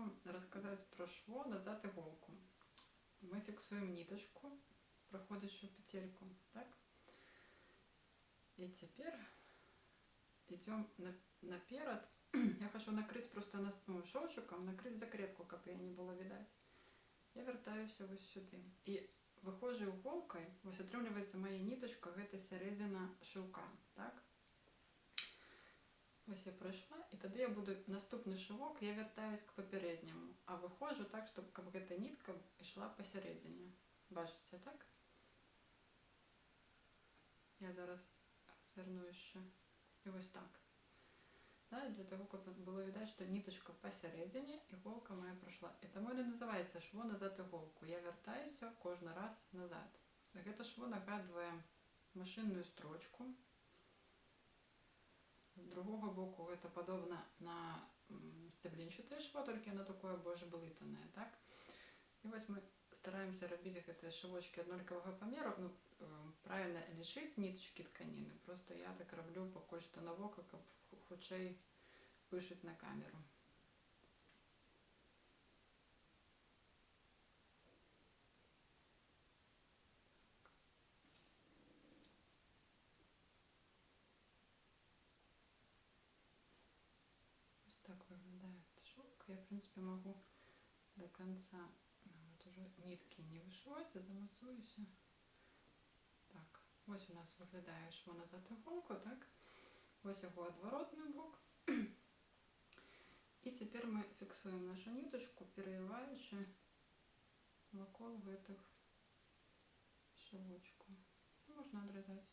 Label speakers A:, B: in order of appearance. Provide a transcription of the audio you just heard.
A: хочу рассказать про шво назад иголку. Мы фиксуем ниточку, проходящую петельку, так? И теперь идем наперед. Я хочу накрыть просто шовчиком, накрыть закрепку, как я не было видать. Я вертаюся ось сюди. І виходжу іголкою, ось отримується моя ниточка, це середина шовка, так? Ось я пройшла, і тоді я буду наступний шовок, я вертаюсь к попередньому, а виходжу так, щоб ця нитка йшла посередині. Бачите, так? Я зараз зверну ще. І ось так. Да, для того, щоб було видно, що ниточка посередині, іголка моя пройшла. І тому не називається шво назад іголку. Я вертаюся кожен раз назад. Це шво нагадує машинну строчку. С другого боку это подобно на стеблинчатое шво, только оно такое больше блытанное, так? И вот мы стараемся робить эти шовочки одинакового померу, ну, правильно лишить ниточки тканины, просто я так роблю поки що на око, как худшей пишуть на камеру. Вот так выглядит шовк. Я, в принципе, могу до конца вот уже нитки не вышивать, а замацуюся. Так, ось у нас виглядає шво назад іголку, так? Ось його отворотний бок. І тепер ми фіксуємо нашу ниточку, перевиваючи вокруг этих шовочку. Можна отрезать.